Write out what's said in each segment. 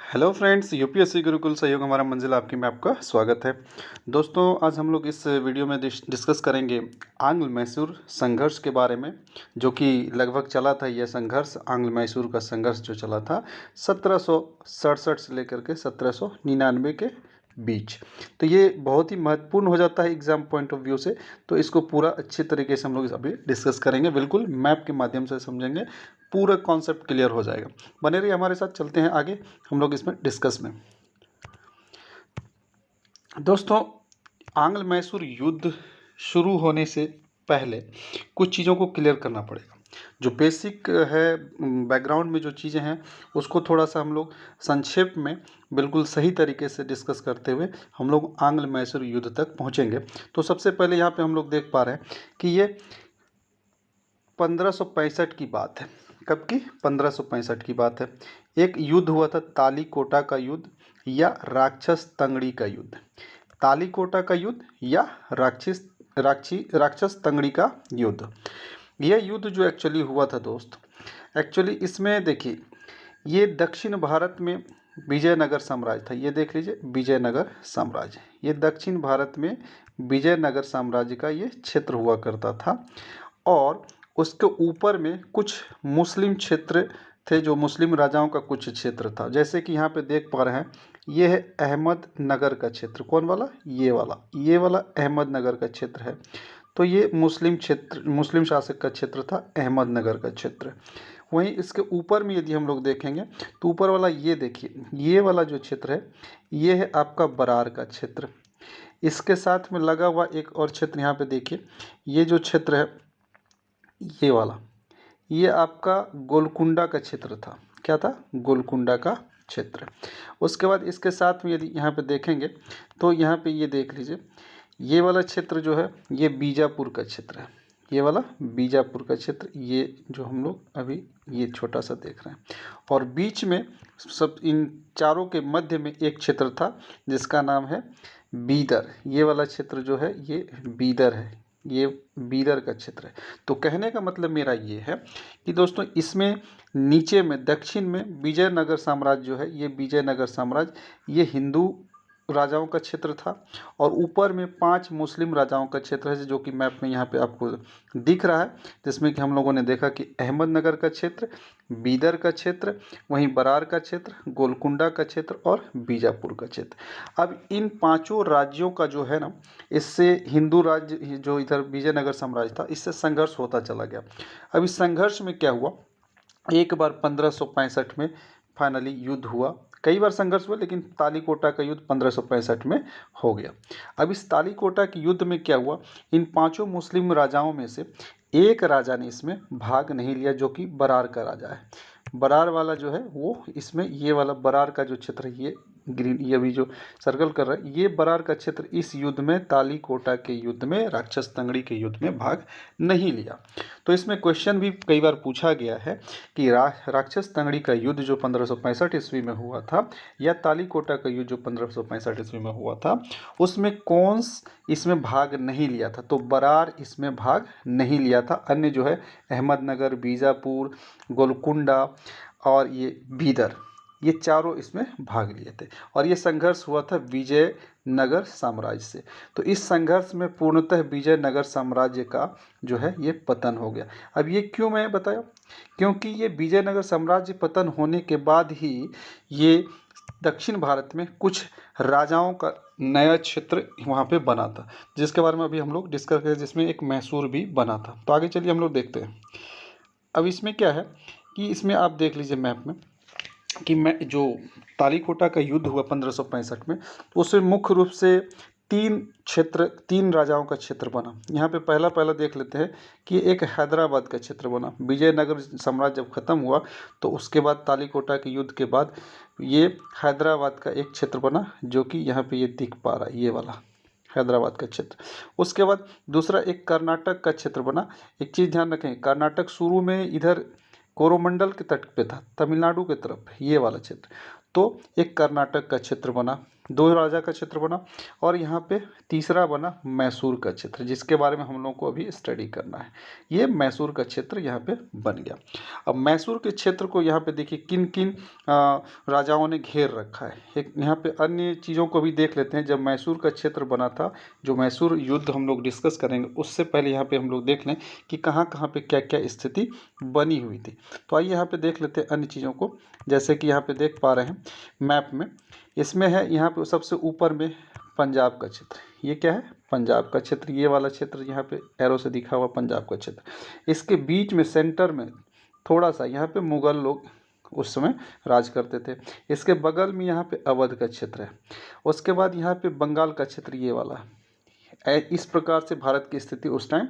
Hello friends, UPSC Gurukul सहयोग हमारा मंजिल आपकी में आपका स्वागत है। दोस्तों, आज हम लोग इस वीडियो में डिस्कस करेंगे आंग्ल मैसूर संघर्ष के बारे में, जो कि लगभग चला था। यह संघर्ष, आंग्ल मैसूर का संघर्ष जो चला था 1767 से लेकर के 1799 के बीच। तो ये बहुत ही महत्वपूर्ण हो जाता है एग्जाम पॉइंट ऑफ व्यू से। तो इसको पूरा अच्छे तरीके से हम लोग अभी डिस्कस करेंगे, बिल्कुल मैप के माध्यम से समझेंगे, पूरा कॉन्सेप्ट क्लियर हो जाएगा। बने रहिए हमारे साथ, चलते हैं आगे हम लोग इसमें डिस्कस में। दोस्तों, आंग्ल मैसूर युद्ध शुरू होने से पहले कुछ चीज़ों को क्लियर करना पड़ेगा। जो बेसिक है, बैकग्राउंड में जो चीज़ें हैं उसको थोड़ा सा हम लोग संक्षेप में बिल्कुल सही तरीके से डिस्कस करते हुए हम लोग आंग्ल मैसूर युद्ध तक पहुंचेंगे। तो सबसे पहले यहाँ पे हम लोग देख पा रहे हैं कि ये 1565 की बात है। कब की? 1565 की बात है। एक युद्ध हुआ था, तालीकोटा का युद्ध या राक्षस तंगड़ी का युद्ध। तालीकोटा का युद्ध या राक्षस तंगड़ी का युद्ध। यह युद्ध जो एक्चुअली हुआ था दोस्त, एक्चुअली इसमें देखिए, ये दक्षिण भारत में विजयनगर साम्राज्य था। ये देख लीजिए, विजयनगर साम्राज्य, ये दक्षिण भारत में विजयनगर साम्राज्य का ये क्षेत्र हुआ करता था। और उसके ऊपर में कुछ मुस्लिम क्षेत्र थे, जो मुस्लिम राजाओं का कुछ क्षेत्र था। जैसे कि यहाँ पे देख पा रहे हैं, ये है अहमदनगर का क्षेत्र। कौन वाला? ये वाला अहमदनगर का क्षेत्र है। तो ये मुस्लिम क्षेत्र, मुस्लिम शासक का क्षेत्र था, अहमदनगर का क्षेत्र। वहीं इसके ऊपर में यदि हम लोग देखेंगे तो ऊपर वाला ये देखिए, ये वाला जो क्षेत्र है, ये है आपका बरार का क्षेत्र। इसके साथ में लगा हुआ एक और क्षेत्र यहाँ पे देखिए, ये जो क्षेत्र है, ये वाला, ये आपका गोलकुंडा का क्षेत्र था। क्या था? गोलकुंडा का क्षेत्र। उसके बाद इसके साथ में यदि यहाँ पे देखेंगे तो यहाँ पे ये देख लीजिए, ये वाला क्षेत्र जो है ये बीजापुर का क्षेत्र है। ये वाला बीजापुर का क्षेत्र, ये जो हम लोग अभी ये छोटा सा देख रहे हैं। और बीच में सब इन चारों के मध्य में एक क्षेत्र था जिसका नाम है बीदर। ये वाला क्षेत्र जो है ये बीदर है, ये बीदर का क्षेत्र है। तो कहने का मतलब मेरा ये है कि दोस्तों, इसमें नीचे में दक्षिण में विजयनगर साम्राज्य जो है, ये विजयनगर साम्राज्य ये हिंदू राजाओं का क्षेत्र था। और ऊपर में 5 मुस्लिम राजाओं का क्षेत्र है, जो कि मैप में यहाँ पे आपको दिख रहा है। जिसमें कि हम लोगों ने देखा कि अहमदनगर का क्षेत्र, बीदर का क्षेत्र, वहीं बरार का क्षेत्र, गोलकुंडा का क्षेत्र और बीजापुर का क्षेत्र। अब इन पांचों राज्यों का जो है ना, इससे हिंदू राज्य जो इधर विजयनगर साम्राज्य था, इससे संघर्ष होता चला गया। अब इस संघर्ष में क्या हुआ, एक बार 1565 में फाइनली युद्ध हुआ। कई बार संघर्ष हुआ, लेकिन तालीकोटा का युद्ध 1565 में हो गया। अब इस तालीकोटा के युद्ध में क्या हुआ, इन पांचों मुस्लिम राजाओं में से एक राजा ने इसमें भाग नहीं लिया, जो कि बरार का राजा है। बरार वाला जो है वो इसमें, ये वाला बरार का जो क्षेत्र है, ये ग्रीन, ये अभी जो सर्कल कर रहा है, ये बरार का क्षेत्र इस युद्ध में, तालीकोटा के युद्ध में, राक्षस तंगड़ी के युद्ध में भाग नहीं लिया। तो इसमें क्वेश्चन भी कई बार पूछा गया है कि राक्षस तंगड़ी का युद्ध जो 1565 ईस्वी में हुआ था, या तालीकोटा का युद्ध जो 1565 ईस्वी में हुआ था, उसमें कौन इसमें भाग नहीं लिया था? तो बरार इसमें भाग नहीं लिया था। अन्य जो है अहमदनगर, बीजापुर, गोलकुंडा और ये बीदर, ये चारों इसमें भाग लिए थे। और ये संघर्ष हुआ था विजयनगर साम्राज्य से। तो इस संघर्ष में पूर्णतः विजयनगर साम्राज्य का जो है ये पतन हो गया। अब ये क्यों मैं बताया, क्योंकि ये विजयनगर साम्राज्य पतन होने के बाद ही ये दक्षिण भारत में कुछ राजाओं का नया क्षेत्र वहाँ पे बना था, जिसके बारे में अभी हम लोग डिस्कस करें, जिसमें एक मैसूर भी बना था। तो आगे चलिए हम लोग देखते हैं। अब इसमें क्या है कि इसमें आप देख लीजिए मैप में कि मैं जो तालीकोटा का युद्ध हुआ 1565 में, तो उसमें मुख्य रूप से 3 राजाओं का क्षेत्र बना। यहाँ पे पहला देख लेते हैं कि एक हैदराबाद का क्षेत्र बना। विजयनगर साम्राज्य जब खत्म हुआ तो उसके बाद तालीकोटा के युद्ध के बाद ये हैदराबाद का एक क्षेत्र बना, जो कि यहाँ पे ये दिख पा रहा है, ये वाला हैदराबाद का क्षेत्र। उसके बाद दूसरा एक कर्नाटक का क्षेत्र बना। एक चीज़ ध्यान रखें, कर्नाटक शुरू में इधर कोरोमंडल के तट पे था, तमिलनाडु की तरफ, ये वाला क्षेत्र। तो एक कर्नाटक का क्षेत्र बना। दो राजा का क्षेत्र बना। और यहाँ पे तीसरा बना मैसूर का क्षेत्र, जिसके बारे में हम लोग को अभी स्टडी करना है। ये मैसूर का क्षेत्र यहाँ पे बन गया। अब मैसूर के क्षेत्र को यहाँ पे देखिए किन किन राजाओं ने घेर रखा है। एक यहाँ पे अन्य चीज़ों को भी देख लेते हैं। जब मैसूर का क्षेत्र बना था, जो मैसूर युद्ध हम लोग डिस्कस करेंगे, उससे पहले यहाँ पे हम लोग देख लें कि कहाँ कहाँ पे क्या क्या स्थिति बनी हुई थी। तो आइए यहाँ पे देख लेते हैं अन्य चीज़ों को। जैसे कि यहाँ पे देख पा रहे हैं मैप में, इसमें है यहाँ पे सबसे ऊपर में पंजाब का क्षेत्र। ये क्या है? पंजाब का क्षेत्र। ये वाला क्षेत्र यहाँ पे एरो से दिखा हुआ पंजाब का क्षेत्र। इसके बीच में सेंटर में थोड़ा सा यहाँ पे मुगल लोग उस समय राज करते थे। इसके बगल में यहाँ पे अवध का क्षेत्र है। उसके बाद यहाँ पे बंगाल का क्षेत्र ये वाला है। इस प्रकार से भारत की स्थिति उस टाइम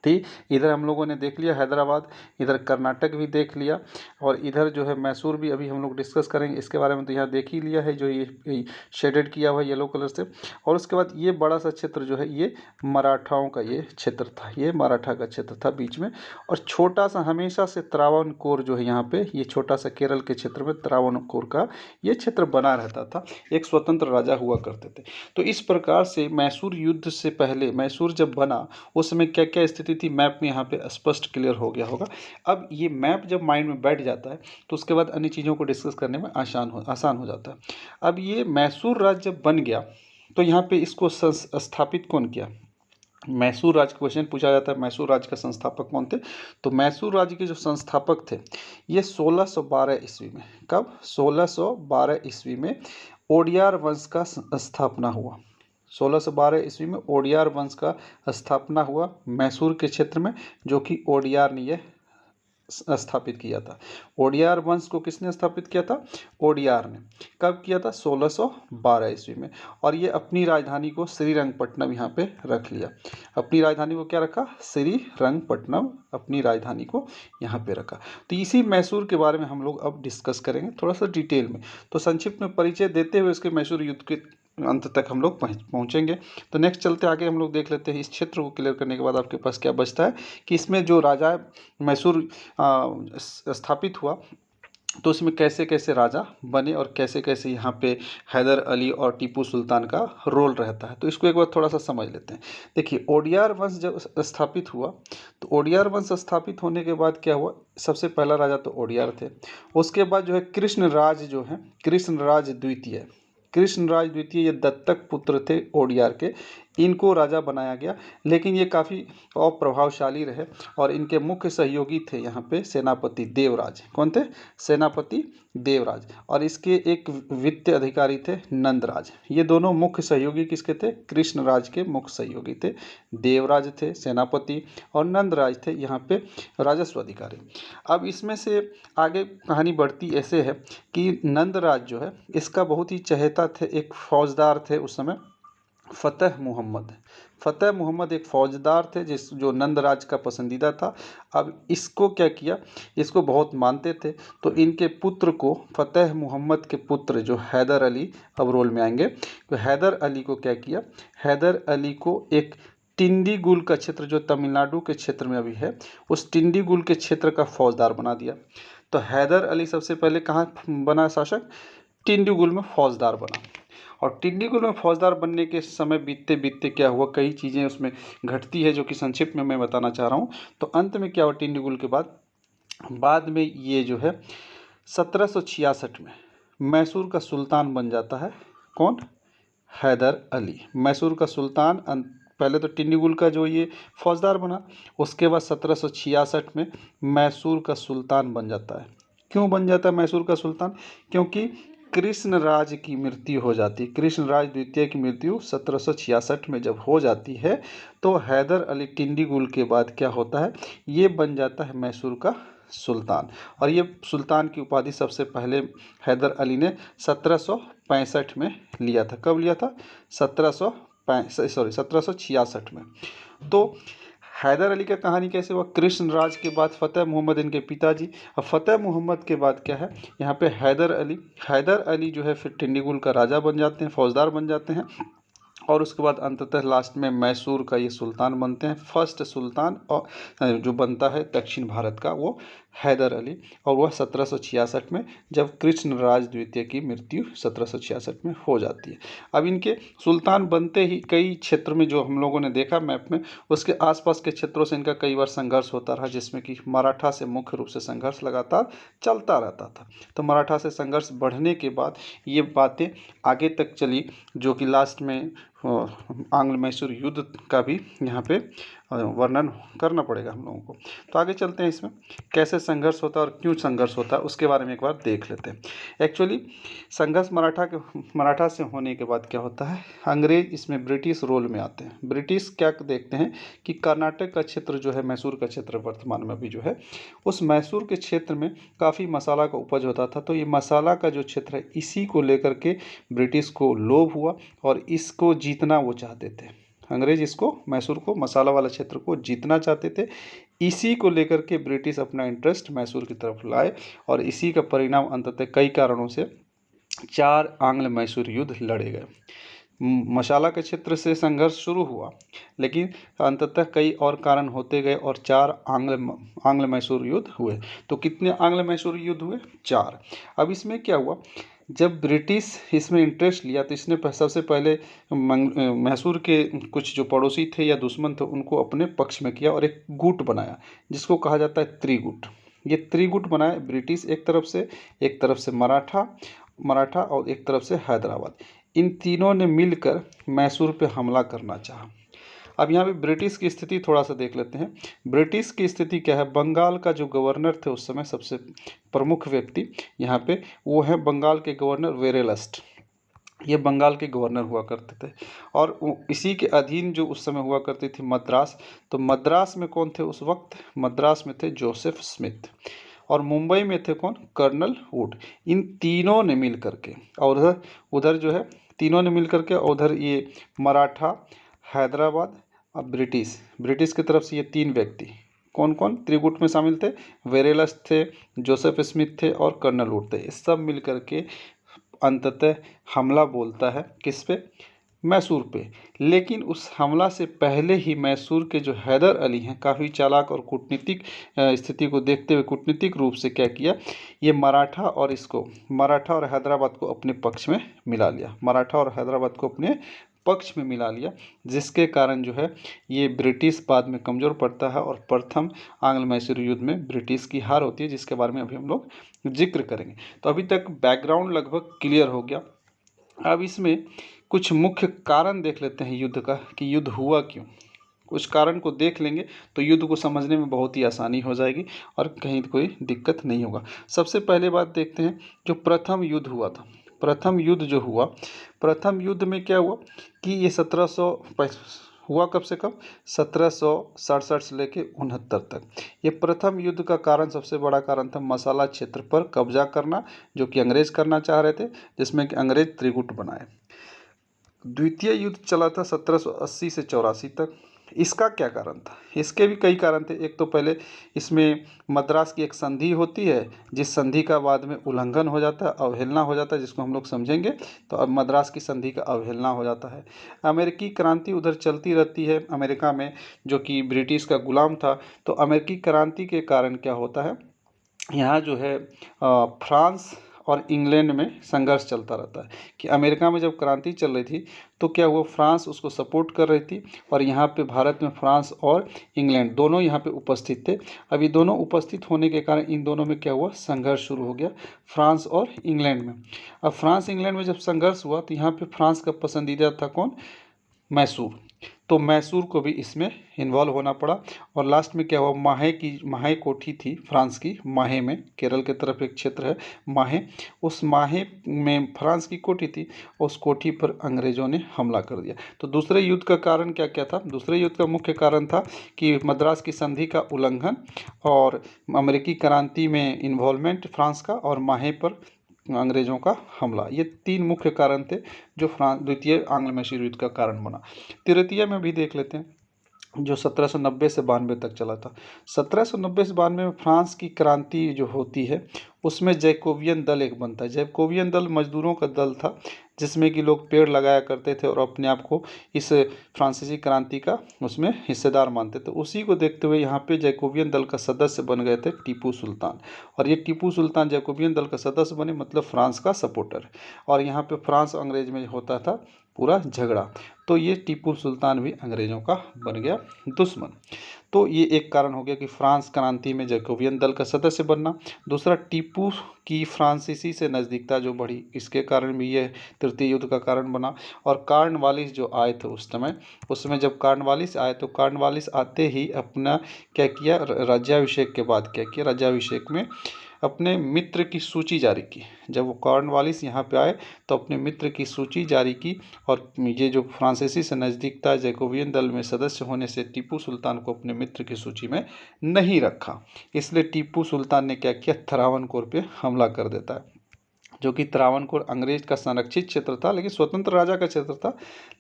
थी। इधर हम लोगों ने देख लिया हैदराबाद, इधर कर्नाटक भी देख लिया, और इधर जो है मैसूर भी अभी हम लोग डिस्कस करेंगे इसके बारे में। तो यहाँ देख ही लिया है, जो ये शेडेड किया हुआ है येलो कलर से। और उसके बाद ये बड़ा सा क्षेत्र जो है ये मराठाओं का ये क्षेत्र था। ये मराठा का क्षेत्र था बीच में। और छोटा सा हमेशा से त्रावणकोर जो है यहाँ पे, ये छोटा सा केरल के क्षेत्र में त्रावणकोर का ये क्षेत्र बना रहता था। एक स्वतंत्र राजा हुआ करते थे। तो इस प्रकार से मैसूर युद्ध से पहले मैसूर जब बना उस समय क्या क्या स्थिति थी, मैप में यहाँ पे स्पष्ट क्लियर हो गया होगा। अब ये मैप जब माइंड में बैठ जाता है तो उसके बाद अन्य चीज़ों को डिस्कस करने में आसान हो जाता है। अब ये मैसूर राज्य जब बन गया तो यहाँ पे इसको स्थापित कौन किया? मैसूर राज्य क्वेश्चन पूछा जाता है, मैसूर राज्य का संस्थापक कौन थे? तो मैसूर राज्य के जो संस्थापक थे ये 1612 ईस्वी में, कब? 1612 ईस्वी में ओडियार वंश का स्थापना हुआ। 1612 ईस्वी में ओडियार वंश का स्थापना हुआ मैसूर के क्षेत्र में, जो कि ओडियार ने यह स्थापित किया था। ओडियार वंश को किसने स्थापित किया था? ओडियार ने। कब किया था? 1612 ईस्वी में। और ये अपनी राजधानी को श्रीरंगपट्टनम यहाँ पे रख लिया। अपनी राजधानी को क्या रखा? श्रीरंगपट्टनम अपनी राजधानी को यहाँ पे रखा। तो इसी मैसूर के बारे में हम लोग अब डिस्कस करेंगे थोड़ा सा डिटेल में। तो संक्षिप्त में परिचय देते हुए इसके मैसूर युद्ध के अंत तक हम लोग पहुँचेंगे। तो नेक्स्ट चलते आगे हम लोग देख लेते हैं इस क्षेत्र को क्लियर करने के बाद आपके पास क्या बचता है कि इसमें जो राजा मैसूर स्थापित हुआ तो उसमें कैसे कैसे राजा बने और कैसे कैसे यहाँ पे हैदर अली और टीपू सुल्तान का रोल रहता है। तो इसको एक बार थोड़ा सा समझ लेते हैं। देखिए ओडियार वंश जब स्थापित हुआ तो ओडियार वंश स्थापित होने के बाद क्या हुआ? सबसे पहला राजा तो ओडियार थे। उसके बाद जो है कृष्णराज जो है, कृष्णराज द्वितीय ये दत्तक पुत्र थे ओडियार के, इनको राजा बनाया गया। लेकिन ये काफ़ी अप्रभावशाली रहे और इनके मुख्य सहयोगी थे यहाँ पे सेनापति देवराज। कौन थे? सेनापति देवराज। और इसके एक वित्तीय अधिकारी थे नंदराज। ये दोनों मुख्य सहयोगी किसके थे? कृष्णराज के मुख्य सहयोगी थे। देवराज थे सेनापति और नंदराज थे यहाँ पे राजस्व अधिकारी। अब इसमें से आगे कहानी बढ़ती ऐसे है कि नंदराज जो है इसका बहुत ही चहेता थे, एक फौजदार थे उस समय फतेह मोहम्मद एक फौजदार थे जो नंदराज का पसंदीदा था। अब इसको क्या किया? इसको बहुत मानते थे। तो इनके पुत्र को, फतेह मोहम्मद के पुत्र जो हैदर अली अब रोल में आएंगे, तो हैदर अली को क्या किया? हैदर अली को एक टिंडीगुल का क्षेत्र जो तमिलनाडु के क्षेत्र में अभी है, उस टिंडीगुल के क्षेत्र का फौजदार बना दिया। तो हैदर अली सबसे पहले कहाँ बना शासक? टिंडीगुल में फौजदार बना। और टिंडीगुल में फौजदार बनने के समय बीतते बीतते क्या हुआ, कई चीज़ें उसमें घटती है जो कि संक्षिप्त में मैं बताना चाह रहा हूँ। तो अंत में क्या हुआ? टिंडीगुल के बाद में ये जो है 1766 में मैसूर का सुल्तान बन जाता है। कौन? हैदर अली मैसूर का सुल्तान। पहले तो टिंडीगुल का जो ये फौजदार बना, उसके बाद 1766 में मैसूर का सुल्तान बन जाता है। क्यों बन जाता है मैसूर का सुल्तान? क्योंकि कृष्णराज की मृत्यु हो जाती है। कृष्णराज द्वितीय की मृत्यु 1766 में जब हो जाती है तो हैदर अली टिंडीगुल के बाद क्या होता है? ये बन जाता है मैसूर का सुल्तान। और ये सुल्तान की उपाधि सबसे पहले हैदर अली ने 1765 में लिया था। कब लिया था? 1766 में। तो हैदर अली का कहानी कैसे हुआ? कृष्णराज के बाद फतेह मोहम्मद इनके पिताजी। अब फतेह मोहम्मद के बाद क्या है? यहाँ पे हैदर अली जो है फिर टिंडीगुल का राजा बन जाते हैं, फौजदार बन जाते हैं। और उसके बाद अंततः लास्ट में मैसूर का ये सुल्तान बनते हैं। फर्स्ट सुल्तान और जो बनता है दक्षिण भारत का वो हैदर अली, और वह 1766 में, जब कृष्णराज द्वितीय की मृत्यु 1766 में हो जाती है। अब इनके सुल्तान बनते ही कई क्षेत्र में, जो हम लोगों ने देखा मैप में, उसके आसपास के क्षेत्रों से इनका कई बार संघर्ष होता रहा, जिसमें कि मराठा से मुख्य रूप से संघर्ष लगातार चलता रहता था। तो मराठा से संघर्ष बढ़ने के बाद ये बातें आगे तक चली, जो कि लास्ट में आंग्ल मैसूर युद्ध का भी यहाँ पे वर्णन करना पड़ेगा हम लोगों को। तो आगे चलते हैं, इसमें कैसे संघर्ष होता है और क्यों संघर्ष होता है उसके बारे में एक बार देख लेते हैं। एक्चुअली संघर्ष मराठा से होने के बाद क्या होता है, अंग्रेज इसमें ब्रिटिश रोल में आते हैं। ब्रिटिश क्या देखते हैं कि कर्नाटक का क्षेत्र जो है, मैसूर का क्षेत्र वर्तमान में अभी जो है, उस मैसूर के क्षेत्र में काफ़ी मसाला का उपज होता था। तो ये मसाला का जो क्षेत्र है, इसी को लेकर के ब्रिटिश को लोभ हुआ और इसको जीतना वो चाहते थे। अंग्रेज इसको, मैसूर को, मसाला वाला क्षेत्र को जीतना चाहते थे। इसी को लेकर के ब्रिटिश अपना इंटरेस्ट मैसूर की तरफ लाए, और इसी का परिणाम अंततः कई कारणों से 4 आंग्ल मैसूर युद्ध लड़े गए। मसाला के क्षेत्र से संघर्ष शुरू हुआ, लेकिन अंततः कई और कारण होते गए और 4 आंग्ल मैसूर युद्ध हुए। तो कितने आंग्ल मैसूर युद्ध हुए? 4। अब इसमें क्या हुआ, जब ब्रिटिश इसमें इंटरेस्ट लिया तो इसने सबसे पहले मैसूर के कुछ जो पड़ोसी थे या दुश्मन थे उनको अपने पक्ष में किया और एक गुट बनाया, जिसको कहा जाता है त्रिगुट। ये त्रिगुट बनाया ब्रिटिश एक तरफ से मराठा और एक तरफ से हैदराबाद। इन तीनों ने मिलकर मैसूर पे हमला करना चाहा। अब यहाँ पे ब्रिटिश की स्थिति थोड़ा सा देख लेते हैं। ब्रिटिश की स्थिति क्या है, बंगाल का जो गवर्नर थे उस समय, सबसे प्रमुख व्यक्ति यहाँ पे वो है बंगाल के गवर्नर वेरेलस्ट। ये बंगाल के गवर्नर हुआ करते थे, और इसी के अधीन जो उस समय हुआ करती थी मद्रास। तो मद्रास में कौन थे उस वक्त? मद्रास में थे जोसेफ स्मिथ, और मुंबई में थे कौन? Colonel would. इन तीनों ने मिल करके, और उधर जो है तीनों ने मिल करके, उधर ये मराठा, हैदराबाद, अब ब्रिटिश की तरफ से ये 3 व्यक्ति कौन कौन त्रिगुट में शामिल थे? वेरेलस थे, जोसेफ स्मिथ थे और कर्नल वुड थे। सब मिल करके अंततः हमला बोलता है किस पे? मैसूर पे। लेकिन उस हमला से पहले ही मैसूर के जो हैदर अली हैं, काफ़ी चालाक और कूटनीतिक स्थिति को देखते हुए कूटनीतिक रूप से क्या किया, ये मराठा और हैदराबाद को अपने पक्ष में मिला लिया, जिसके कारण जो है ये ब्रिटिश बाद में कमज़ोर पड़ता है और प्रथम आंग्ल मैसूर युद्ध में ब्रिटिश की हार होती है, जिसके बारे में अभी हम लोग जिक्र करेंगे। तो अभी तक बैकग्राउंड लगभग क्लियर हो गया। अब इसमें कुछ मुख्य कारण देख लेते हैं युद्ध का, कि युद्ध हुआ क्यों। कुछ कारण को देख लेंगे तो युद्ध को समझने में बहुत ही आसानी हो जाएगी और कहीं कोई दिक्कत नहीं होगा। सबसे पहले बात देखते हैं, जो प्रथम युद्ध हुआ था। प्रथम युद्ध में क्या हुआ कि ये 1700 हुआ, कब से कब? 1767 से लेके 69 तक। ये प्रथम युद्ध का कारण, सबसे बड़ा कारण था मसाला क्षेत्र पर कब्जा करना, जो कि अंग्रेज करना चाह रहे थे, जिसमें कि अंग्रेज त्रिगुट बनाए। द्वितीय युद्ध चला था 1780 से 84 तक। इसका क्या कारण था? इसके भी कई कारण थे। एक तो पहले इसमें मद्रास की एक संधि होती है, जिस संधि का बाद में उल्लंघन हो जाता है, अवहेलना हो जाता है, जिसको हम लोग समझेंगे। तो अब मद्रास की संधि का अवहेलना हो जाता है। अमेरिकी क्रांति उधर चलती रहती है अमेरिका में, जो कि ब्रिटिश का गुलाम था। तो अमेरिकी क्रांति के कारण क्या होता है, यहाँ जो है फ्रांस और इंग्लैंड में संघर्ष चलता रहता है। कि अमेरिका में जब क्रांति चल रही थी तो क्या हुआ, फ्रांस उसको सपोर्ट कर रही थी, और यहाँ पे भारत में फ्रांस और इंग्लैंड दोनों यहाँ पे उपस्थित थे। अब ये दोनों उपस्थित होने के कारण इन दोनों में क्या हुआ, संघर्ष शुरू हो गया, फ्रांस और इंग्लैंड में। अब फ्रांस इंग्लैंड में जब संघर्ष हुआ तो यहाँ पे फ्रांस का पसंदीदा था कौन? मैसूर। तो मैसूर को भी इसमें इन्वॉल्व होना पड़ा। और लास्ट में क्या हुआ, माहे कोठी थी फ्रांस की, माहे में, केरल के तरफ एक क्षेत्र है माहे, उस माहे में फ्रांस की कोठी थी, उस कोठी पर अंग्रेजों ने हमला कर दिया। तो दूसरे युद्ध का कारण क्या क्या था? दूसरे युद्ध का मुख्य कारण था कि मद्रास की संधि का उल्लंघन और अमेरिकी क्रांति में इन्वॉल्वमेंट फ्रांस का, और माहे पर अंग्रेजों का हमला। ये 3 मुख्य कारण थे जो द्वितीय आंग्ल मैसूर युद्ध का कारण बना। तृतीय में भी देख लेते हैं। जो 1790 से 92 तक चला था। 1790 से 92 में फ्रांस की क्रांति जो होती है उसमें जैकोबियन दल एक बनता है। जैकोबियन दल मजदूरों का दल था जिसमें कि लोग पेड़ लगाया करते थे और अपने आप को इस फ्रांसीसी क्रांति का उसमें हिस्सेदार मानते थे। उसी को देखते हुए यहाँ पे जैकोबियन दल का सदस्य बन गए थे टीपू सुल्तान, और ये टीपू सुल्तान जैकोबियन दल का सदस्य बने, मतलब फ्रांस का सपोर्टर। और यहाँ पे फ्रांस अंग्रेज में होता था पूरा झगड़ा, तो ये टीपू सुल्तान भी अंग्रेज़ों का बन गया दुश्मन। तो ये एक कारण हो गया कि फ्रांस क्रांति में जैकोबियन दल का सदस्य बनना। दूसरा, टीपू की फ्रांसीसी से नज़दीकता जो बढ़ी, इसके कारण भी ये तृतीय युद्ध का कारण बना। और कार्नवालिस जो आए थे उस समय, उसमें जब कार्नवालिस आए तो कार्नवालिस आते ही अपना क्या किया, राज्याभिषेक के बाद क्या किया, राज्याभिषेक में अपने मित्र की सूची जारी की। जब वो कॉर्नवालिस यहाँ पे आए तो अपने मित्र की सूची जारी की, और ये जो फ्रांसीसी से नज़दीकता जैकोबियन दल में सदस्य होने से टीपू सुल्तान को अपने मित्र की सूची में नहीं रखा। इसलिए टीपू सुल्तान ने क्या किया, त्रावणकोर पे हमला कर देता है, जो कि त्रावणकोर अंग्रेज का संरक्षित क्षेत्र था, लेकिन स्वतंत्र राजा का क्षेत्र था,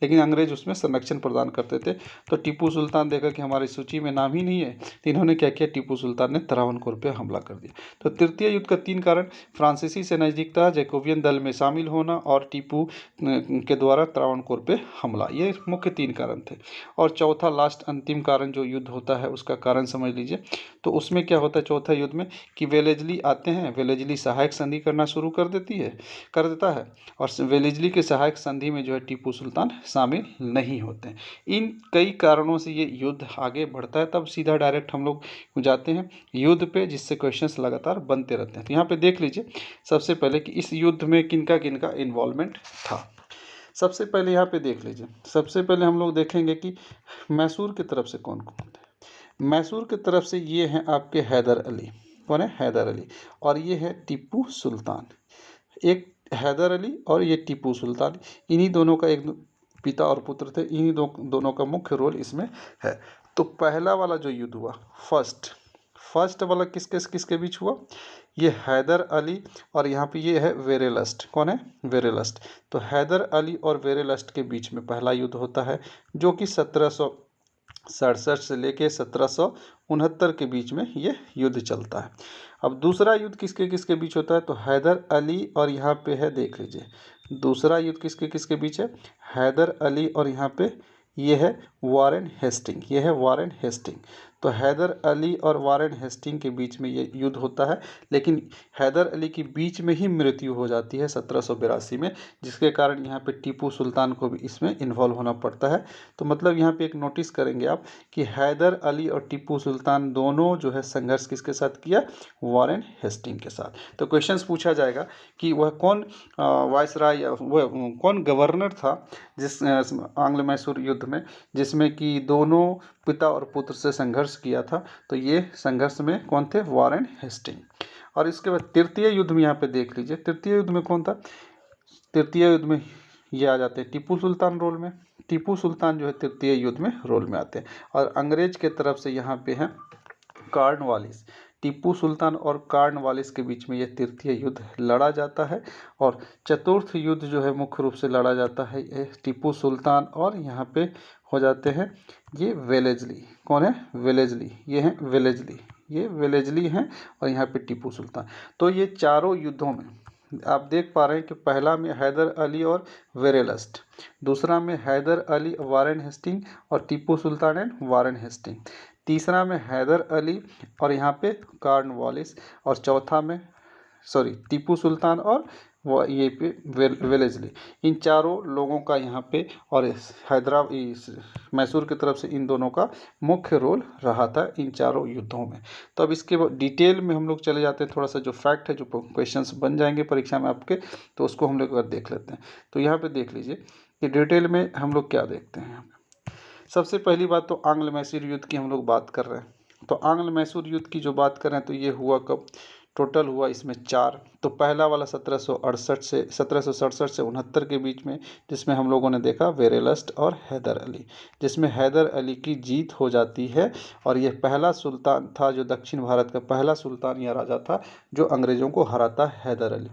लेकिन अंग्रेज उसमें संरक्षण प्रदान करते थे। तो टीपू सुल्तान देखा कि हमारी सूची में नाम ही नहीं है, तो इन्होंने क्या किया, टीपू सुल्तान ने त्रावणकोर पे हमला कर दिया। तो तृतीय युद्ध का 3 कारण, फ्रांसीसी से नज़दीकता, जैकोबियन दल में शामिल होना और टीपू के द्वारा त्रावणकोर पे हमला, ये मुख्य 3 कारण थे। और चौथा लास्ट अंतिम कारण जो युद्ध होता है उसका कारण समझ लीजिए। तो उसमें क्या होता है चौथा युद्ध में, कि वेलेजली आते हैं, वेलेजली सहायक संधि करना शुरू कर देता है, और वेलेजली के सहायक संधि में जो है टीपू सुल्तान शामिल नहीं होते हैं। इन कई कारणों से ये युद्ध आगे बढ़ता है। तब सीधा डायरेक्ट हम लोग जाते हैं युद्ध पे, जिससे क्वेश्चंस लगातार बनते रहते हैं। तो यहाँ पे देख लीजिए सबसे पहले कि इस युद्ध में किनका किनका इन्वॉल्वमेंट था। सबसे पहले यहाँ पे देख लीजिए, सबसे पहले हम लोग देखेंगे कि मैसूर की तरफ से कौन कौन थे। मैसूर की तरफ से ये हैं आपके हैदर अली। कौन है, हैदर अली। और ये है टीपू सुल्तान। एक हैदर अली और ये टीपू सुल्तान, इन्हीं दोनों का एक पिता और पुत्र थे, इन्हीं दोनों का मुख्य रोल इसमें है। तो पहला वाला जो युद्ध हुआ, फर्स्ट वाला किसके किसके बीच हुआ, ये हैदर अली और यहाँ पे ये है वेरेलस्ट। कौन है, वेरेलस्ट। तो हैदर अली और वेरेलस्ट के बीच में पहला युद्ध होता है, जो कि 1767 से लेके 1769 के बीच में ये युद्ध चलता है। अब दूसरा युद्ध किसके किसके बीच होता है, तो हैदर अली और यहाँ पे है, देख लीजिए दूसरा युद्ध किसके किसके बीच है, हैदर अली और यहाँ पे ये है वारेन हेस्टिंग, ये है वारेन हेस्टिंग। तो हैदर अली और वारेन हेस्टिंग के बीच में ये युद्ध होता है, लेकिन हैदर अली की बीच में ही मृत्यु हो जाती है 1782 में, जिसके कारण यहाँ पे टीपू सुल्तान को भी इसमें इन्वॉल्व होना पड़ता है। तो मतलब यहाँ पे एक नोटिस करेंगे आप कि हैदर अली और टीपू सुल्तान दोनों जो है संघर्ष किसके साथ किया, वारेन हेस्टिंग के साथ। तो क्वेश्चंस पूछा जाएगा कि वह कौन वायसराय या वह कौन गवर्नर था जिस आंग्ल मैसूर युद्ध में, जिसमें कि दोनों पिता और पुत्र से संघर्ष किया था। तो ये संघर्ष में कौन थे, वारेन हेस्टिंग। और इसके बाद तृतीय युद्ध में यहाँ पे देख लीजिए, तृतीय युद्ध में कौन था, तृतीय युद्ध में ये आ जाते हैं टीपू सुल्तान रोल में। टीपू सुल्तान जो है तृतीय युद्ध में रोल में आते हैं। और अंग्रेज के तरफ से यहाँ पे हैं कार्नवालिस। टीपू सुल्तान और कार्नवालिस के बीच में यह तृतीय युद्ध लड़ा जाता है। और चतुर्थ युद्ध जो है मुख्य रूप से लड़ा जाता है ये टीपू सुल्तान और यहाँ पे हो जाते हैं ये वेलेजली। कौन है, वेलेजली, ये हैं वेलेजली, ये वेलेजली हैं और यहाँ पे टीपू सुल्तान। तो ये चारों युद्धों में आप देख पा रहे हैं कि पहला में हैदर अली और वेरेलस्ट, दूसरा में हैदर अली वारेन हेस्टिंग और Tipu sultan and Warren Hasting, तीसरा में हैदर अली और यहाँ पे कार्नवालिस, और चौथा में टीपू सुल्तान और ये पे वेलेजली। इन चारों लोगों का यहाँ पे और मैसूर की तरफ से इन दोनों का मुख्य रोल रहा था इन चारों युद्धों में। तो अब इसके डिटेल में हम लोग चले जाते हैं, थोड़ा सा जो फैक्ट है, जो क्वेश्चंस बन जाएंगे परीक्षा में आपके, तो उसको हम लोग देख लेते हैं। तो यहाँ पे देख लीजिए कि डिटेल में हम लोग क्या देखते हैं। सबसे पहली बात तो आंग्ल मैसूर युद्ध की हम लोग बात कर रहे हैं। तो आंग्ल मैसूर युद्ध की जो बात कर रहे हैं तो ये हुआ कब, टोटल हुआ इसमें 4। तो पहला वाला 1767 से 69 के बीच में, जिसमें हम लोगों ने देखा वेरेलस्ट और हैदर अली, जिसमें हैदर अली की जीत हो जाती है। और यह पहला सुल्तान था जो दक्षिण भारत का पहला सुल्तान या राजा था जो अंग्रेज़ों को हराता, हैदर अली।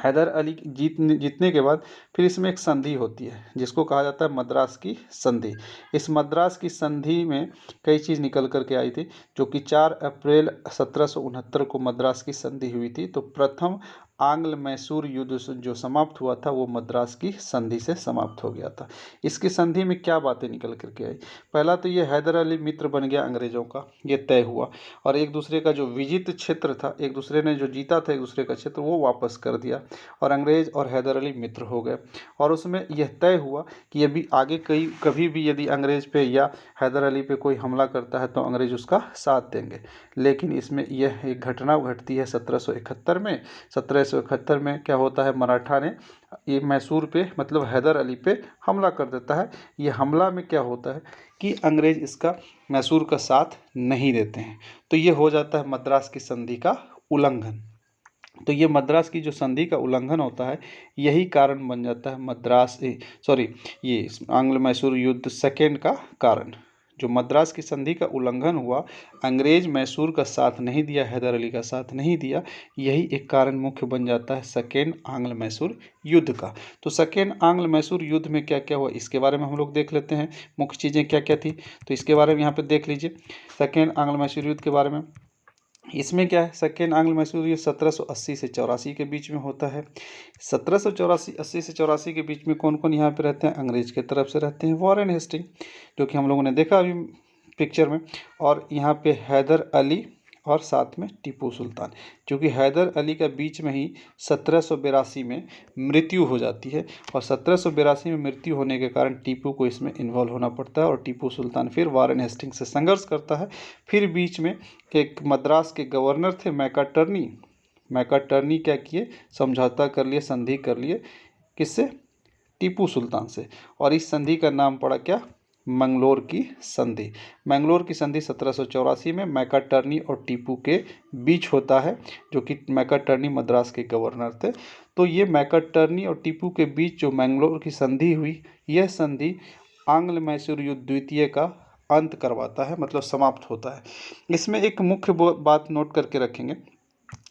हैदर अली जीतने के बाद फिर इसमें एक संधि होती है जिसको कहा जाता है मद्रास की संधि। इस मद्रास की संधि में कई चीज़ निकल कर के आई थी, जो कि 4 अप्रैल 1769 को मद्रास की संधि हुई थी। तो प्रथम आंग्ल मैसूर युद्ध जो समाप्त हुआ था वो मद्रास की संधि से समाप्त हो गया था। इसकी संधि में क्या बातें निकल करके आई? पहला तो ये हैदर अली मित्र बन गया अंग्रेजों का, ये तय हुआ। और एक दूसरे का जो विजित क्षेत्र था, एक दूसरे ने जो जीता था एक दूसरे का क्षेत्र, वो वापस कर दिया और अंग्रेज और हैदर अली मित्र हो गए। और उसमें यह तय हुआ कि अभी आगे कभी भी यदि अंग्रेज पे या हैदर अली पे कोई हमला करता है तो अंग्रेज उसका साथ देंगे। लेकिन इसमें यह एक घटना घटती है 1771 में। 1771 में क्या होता है, मराठा ने ये मैसूर पे मतलब हैदर अली पे हमला कर देता है। ये हमला में क्या होता है कि अंग्रेज इसका मैसूर का साथ नहीं देते हैं, तो ये हो जाता है मद्रास की संधि का उल्लंघन। तो ये मद्रास की जो संधि का उल्लंघन होता है, यही कारण बन जाता है ये आंग्ल मैसूर युद्ध सेकेंड का कारण। जो मद्रास की संधि का उल्लंघन हुआ, अंग्रेज मैसूर का साथ नहीं दिया, हैदर अली का साथ नहीं दिया, यही एक कारण मुख्य बन जाता है सेकेंड आंग्ल मैसूर युद्ध का। तो सेकेंड आंग्ल मैसूर युद्ध में क्या क्या हुआ इसके बारे में हम लोग देख लेते हैं, मुख्य चीज़ें क्या क्या थी। तो इसके बारे में यहाँ पे देख लीजिए, सेकेंड आंग्ल मैसूर युद्ध के बारे में। इसमें क्या है, सेकेंड आंग्ल मैसूर युद्ध 1780 से 84 के बीच में होता है। 1780 से 84 के बीच में कौन कौन यहाँ पे रहते हैं, अंग्रेज की तरफ से रहते हैं वॉरेन हेस्टिंग, जो कि हम लोगों ने देखा अभी पिक्चर में। और यहाँ पे हैदर अली और साथ में टीपू सुल्तान, क्योंकि हैदर अली का बीच में ही 1782 में मृत्यु हो जाती है। और 1782 में मृत्यु होने के कारण टीपू को इसमें इन्वॉल्व होना पड़ता है और टीपू सुल्तान फिर वॉरेन हेस्टिंग से संघर्ष करता है। फिर बीच में एक मद्रास के गवर्नर थे मैकाटर्नी क्या किए, समझौता कर लिए, संधि कर लिए, किससे, टीपू सुल्तान से। और इस संधि का नाम पड़ा क्या, मंगलोर की संधि। मंगलोर की संधि 1784 में मैकाटर्नी और टीपू के बीच होता है, जो कि मैकाटर्नी मद्रास के गवर्नर थे। तो ये मैकाटर्नी और टीपू के बीच जो मंगलोर की संधि हुई, यह संधि आंग्ल मैसूर युद्ध द्वितीय का अंत करवाता है, मतलब समाप्त होता है। इसमें एक मुख्य बात नोट करके रखेंगे,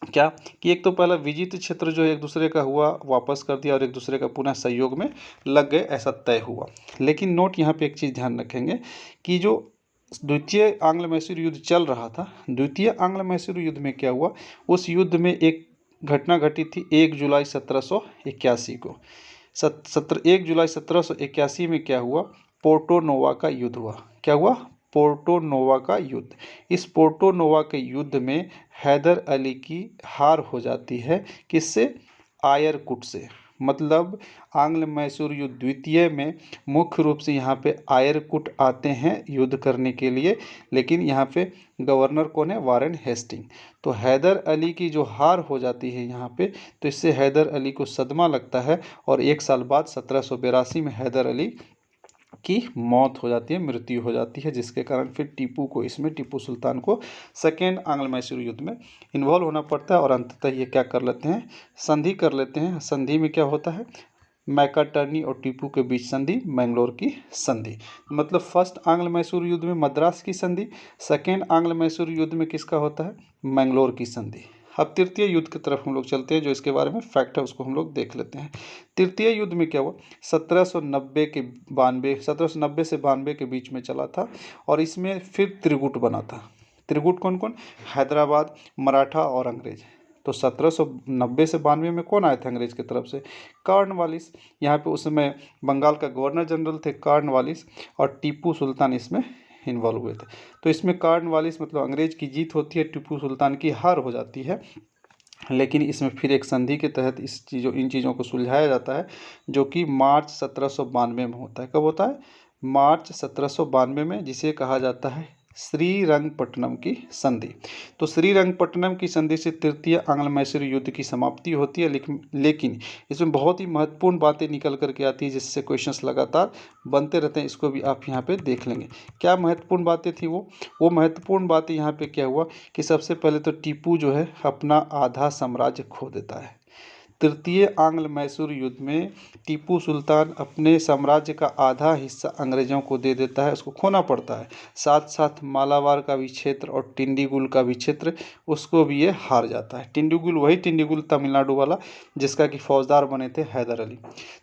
क्या कि एक तो पहला विजित क्षेत्र जो एक दूसरे का हुआ वापस कर दिया और एक दूसरे का पुनः सहयोग में लग गए, ऐसा तय हुआ। लेकिन नोट यहाँ पे एक चीज़ ध्यान रखेंगे कि जो द्वितीय आंग्ल मैसूर युद्ध चल रहा था, द्वितीय आंग्ल मैसूर युद्ध में क्या हुआ, उस युद्ध में एक घटना घटी थी 1 जुलाई 1781 को। 1 जुलाई 1781 में क्या हुआ, पोर्टो नोवा का युद्ध हुआ। क्या हुआ, पोर्टो नोवा का युद्ध। इस पोर्टो नोवा के युद्ध में हैदर अली की हार हो जाती है, किससे, आयरकुट से। मतलब आंग्ल मैसूर युद्ध द्वितीय में मुख्य रूप से यहाँ पे आयरकुट आते हैं युद्ध करने के लिए, लेकिन यहाँ पे गवर्नर कौन है, वॉरेन हेस्टिंग। तो हैदर अली की जो हार हो जाती है यहाँ पे, तो इससे हैदर अली को सदमा लगता है और 1 साल बाद 1782 में हैदर अली की मौत हो जाती है, मृत्यु हो जाती है, जिसके कारण फिर टीपू सुल्तान को सेकेंड आंग्ल मैसूर युद्ध में इन्वॉल्व होना पड़ता है। और अंततः ये क्या कर लेते हैं, संधि कर लेते हैं। संधि में क्या होता है, मैकाटर्नी और टीपू के बीच संधि, मैंगलोर की संधि। मतलब फर्स्ट आंग्ल मैसूर युद्ध में मद्रास की संधि, सेकेंड आंग्ल मैसूर युद्ध में किसका होता है, मैंगलोर की संधि। अब तृतीय युद्ध की तरफ हम लोग चलते हैं, जो इसके बारे में फैक्ट है उसको हम लोग देख लेते हैं। तृतीय युद्ध में क्या हुआ, 1790 से 92 के बीच में चला था। और इसमें फिर त्रिगुट बना था। त्रिगुट कौन कौन, हैदराबाद, मराठा और अंग्रेज। तो 1790 से 92 में कौन आए थे अंग्रेज की तरफ से, कॉर्नवालिस। यहाँ पे उस समय बंगाल का गवर्नर जनरल थे कॉर्नवालिस, और टीपू सुल्तान इसमें इन्वॉल्व हुए थे। तो इसमें कॉर्नवालिस मतलब अंग्रेज की जीत होती है, टीपू सुल्तान की हार हो जाती है। लेकिन इसमें फिर एक संधि के तहत इन चीज़ों को सुलझाया जाता है, जो कि मार्च 1792 में होता है। कब होता है, मार्च 1792 में, जिसे कहा जाता है श्रीरंगपट्टनम की संधि। तो श्रीरंगपट्टनम की संधि से तृतीय आंग्ल मैसूर युद्ध की समाप्ति होती है। लेकिन इसमें बहुत ही महत्वपूर्ण बातें निकल करके आती है, जिससे क्वेश्चंस लगातार बनते रहते हैं। इसको भी आप यहाँ पे देख लेंगे, क्या महत्वपूर्ण बातें थी वो महत्वपूर्ण बातें यहाँ पे क्या हुआ कि सबसे पहले तो टीपू जो है अपना आधा साम्राज्य खो देता है। तृतीय आंग्ल मैसूर युद्ध में टीपू सुल्तान अपने साम्राज्य का आधा हिस्सा अंग्रेजों को दे देता है, उसको खोना पड़ता है। साथ साथ मालाबार का भी क्षेत्र और टिंडीगुल का भी क्षेत्र, उसको भी ये हार जाता है। टिंडीगुल वही टिंडीगुल तमिलनाडु वाला जिसका कि फौजदार बने थे हैदर अली।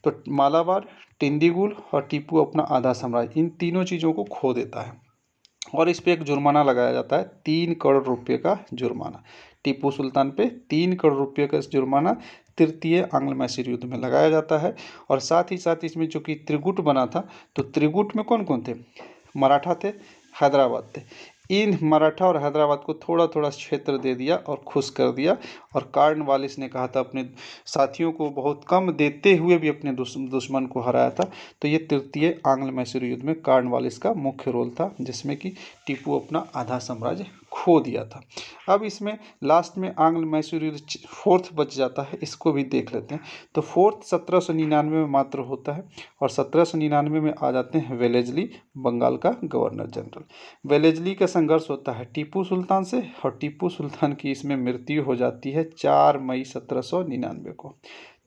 तो मालाबार, टिंडीगुल और टीपू अपना आधा साम्राज्य, इन तीनों चीज़ों को खो देता है और इस पे एक जुर्माना लगाया जाता है, 3 करोड़ रुपये का जुर्माना। टीपू सुल्तान पे 3 करोड़ रुपये का जुर्माना तृतीय आंग्ल मैसूर युद्ध में लगाया जाता है। और साथ ही साथ इसमें जो कि त्रिगुट बना था, तो त्रिगुट में कौन कौन थे? मराठा थे, हैदराबाद थे। इन मराठा और हैदराबाद को थोड़ा थोड़ा क्षेत्र दे दिया और खुश कर दिया। और कॉर्नवालिस ने कहा था अपने साथियों को बहुत कम देते हुए भी अपने दुश्मन को हराया था। तो ये तृतीय आंग्ल मैसूर युद्ध में कॉर्नवालिस का मुख्य रोल था, जिसमें कि टीपू अपना आधा साम्राज्य खो दिया था। अब इसमें लास्ट में आंग्ल मैसूर युद्ध फोर्थ बच जाता है, इसको भी देख लेते हैं। तो फोर्थ 1799 में मात्र होता है और 1799 में आ जाते हैं वेलेस्ली, बंगाल का गवर्नर जनरल। वेलेस्ली का संघर्ष होता है टीपू सुल्तान से और टीपू सुल्तान की इसमें मृत्यु हो जाती है 4 मई 1799 को।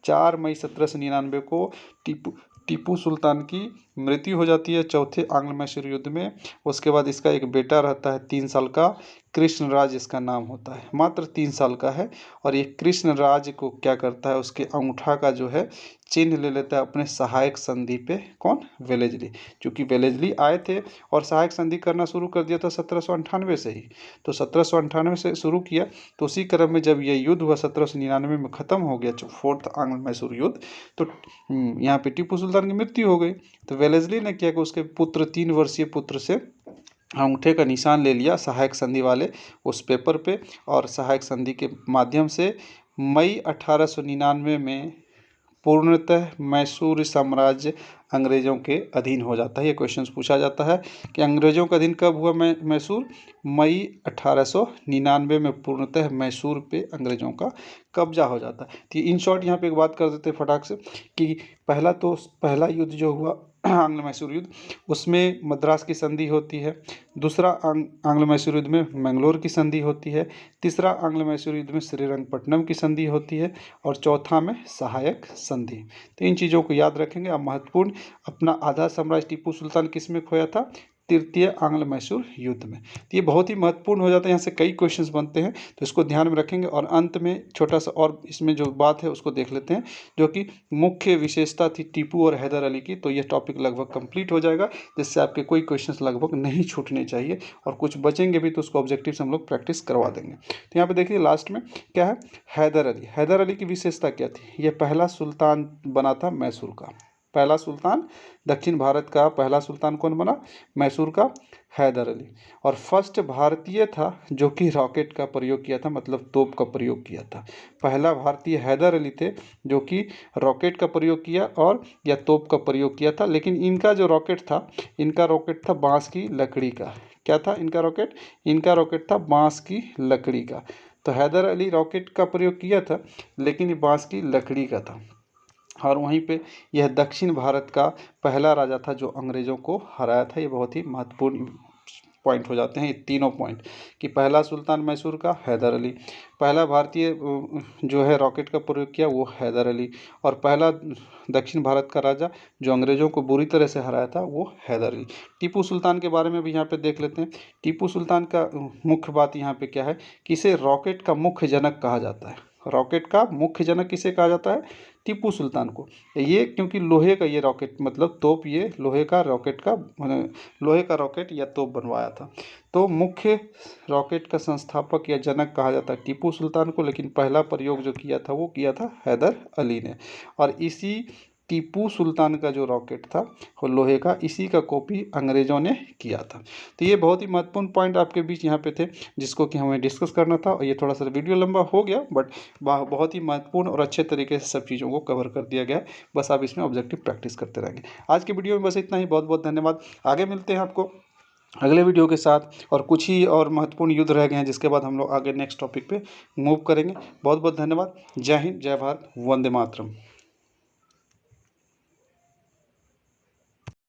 4 मई 1799 को टीपू सुल्तान की मृत्यु हो जाती है चौथे आंग्ल मैसूर युद्ध में। उसके बाद इसका एक बेटा रहता है 3 साल का, कृष्णराज इसका नाम होता है, मात्र 3 साल का है। और ये कृष्णराज को क्या करता है, उसके अंगूठा का जो है चिन्ह ले लेता है अपने सहायक संधि पे। कौन? वेलेस्ली। क्योंकि वेलेस्ली आए थे और सहायक संधि करना शुरू कर दिया था 1798 से ही। तो 1798 से शुरू किया, तो उसी क्रम में जब ये युद्ध हुआ 1799 में ख़त्म हो गया फोर्थ आंग्ल मैसूर युद्ध, तो यहाँ पे टीपू सुल्तान की मृत्यु हो गई। तो वेलेस्ली ने क्या कि उसके पुत्र 3 वर्षीय पुत्र से अंगूठे का निशान ले लिया सहायक संधि वाले उस पेपर पे, और सहायक संधि के माध्यम से मई 1899 में पूर्णतः मैसूर साम्राज्य अंग्रेज़ों के अधीन हो जाता है। ये क्वेश्चन पूछा जाता है कि अंग्रेज़ों का अधीन कब हुआ मैसूर? मई 1899 में पूर्णतः मैसूर पे अंग्रेज़ों का कब्जा हो जाता है। तो इन शॉर्ट यहाँ पे एक बात कर देते हैं फटाक से कि पहला युद्ध जो हुआ आंग्ल मैसूर युद्ध, उसमें मद्रास की संधि होती है। दूसरा आंग्ल मैसूर युद्ध में मैंगलोर की संधि होती है। तीसरा आंग्ल मैसूर युद्ध में श्रीरंगपट्टनम की संधि होती है और चौथा में सहायक संधि। तो इन चीज़ों को याद रखेंगे आप। महत्वपूर्ण, अपना आधा साम्राज्य टीपू सुल्तान किस में खोया था? तृतीय आंग्ल मैसूर युद्ध में। तो ये बहुत ही महत्वपूर्ण हो जाता है, यहाँ से कई क्वेश्चंस बनते हैं, तो इसको ध्यान में रखेंगे। और अंत में छोटा सा और इसमें जो बात है उसको देख लेते हैं, जो कि मुख्य विशेषता थी टीपू और हैदर अली की। तो ये टॉपिक लगभग कंप्लीट हो जाएगा, जिससे आपके कोई क्वेश्चंस लगभग नहीं छूटने चाहिए, और कुछ बचेंगे भी तो उसको ऑब्जेक्टिव से हम लोग प्रैक्टिस करवा देंगे। तो यहाँ पे देखिए लास्ट में क्या है, हैदर अली। हैदर अली की विशेषता क्या थी? ये पहला सुल्तान बना था मैसूर का, पहला सुल्तान, दक्षिण भारत का पहला सुल्तान कौन बना? मैसूर का हैदर अली। और फर्स्ट भारतीय था जो कि रॉकेट का प्रयोग किया था, मतलब तोप का प्रयोग किया था। पहला भारतीय हैदर अली थे जो कि रॉकेट का प्रयोग किया और या तोप का प्रयोग किया था। लेकिन इनका जो रॉकेट था, इनका रॉकेट था बांस की लकड़ी का। क्या था इनका रॉकेट? इनका रॉकेट था बांस की लकड़ी का। तो हैदर अली रॉकेट का प्रयोग किया था, लेकिन ये बांस की लकड़ी का था। और वहीं पे यह दक्षिण भारत का पहला राजा था जो अंग्रेज़ों को हराया था। ये बहुत ही महत्वपूर्ण पॉइंट हो जाते हैं ये तीनों पॉइंट, कि पहला सुल्तान मैसूर का हैदर अली, पहला भारतीय जो है रॉकेट का प्रयोग किया वो हैदर अली, और पहला दक्षिण भारत का राजा जो अंग्रेज़ों को बुरी तरह से हराया था वो हैदर अली। टीपू सुल्तान के बारे में भी यहाँ पे देख लेते हैं। टीपू सुल्तान का मुख्य बात यहाँ पे क्या है कि इसे रॉकेट का मुख्य जनक कहा जाता है। रॉकेट का मुख्य जनक किसे कहा जाता है? टीपू सुल्तान को। ये क्योंकि लोहे का ये रॉकेट, मतलब तोप, ये लोहे का रॉकेट का लोहे का रॉकेट या तोप बनवाया था। तो मुख्य रॉकेट का संस्थापक या जनक कहा जाता है टीपू सुल्तान को, लेकिन पहला प्रयोग जो किया था वो किया था हैदर अली ने। और इसी टीपू सुल्तान का जो रॉकेट था वो लोहे का, इसी का कॉपी अंग्रेज़ों ने किया था। तो ये बहुत ही महत्वपूर्ण पॉइंट आपके बीच यहाँ पे थे, जिसको कि हमें डिस्कस करना था। और ये थोड़ा सा वीडियो लंबा हो गया, बट बहुत ही महत्वपूर्ण और अच्छे तरीके से सब चीज़ों को कवर कर दिया गया। बस आप इसमें ऑब्जेक्टिव प्रैक्टिस करते रहेंगे। आज की वीडियो में बस इतना ही। बहुत बहुत धन्यवाद। आगे मिलते हैं आपको अगले वीडियो के साथ, और कुछ ही और महत्वपूर्ण युद्ध रह गए हैं, जिसके बाद हम लोग आगे नेक्स्ट टॉपिक पे मूव करेंगे। बहुत बहुत धन्यवाद। जय हिंद, जय भारत, वंदे मातरम।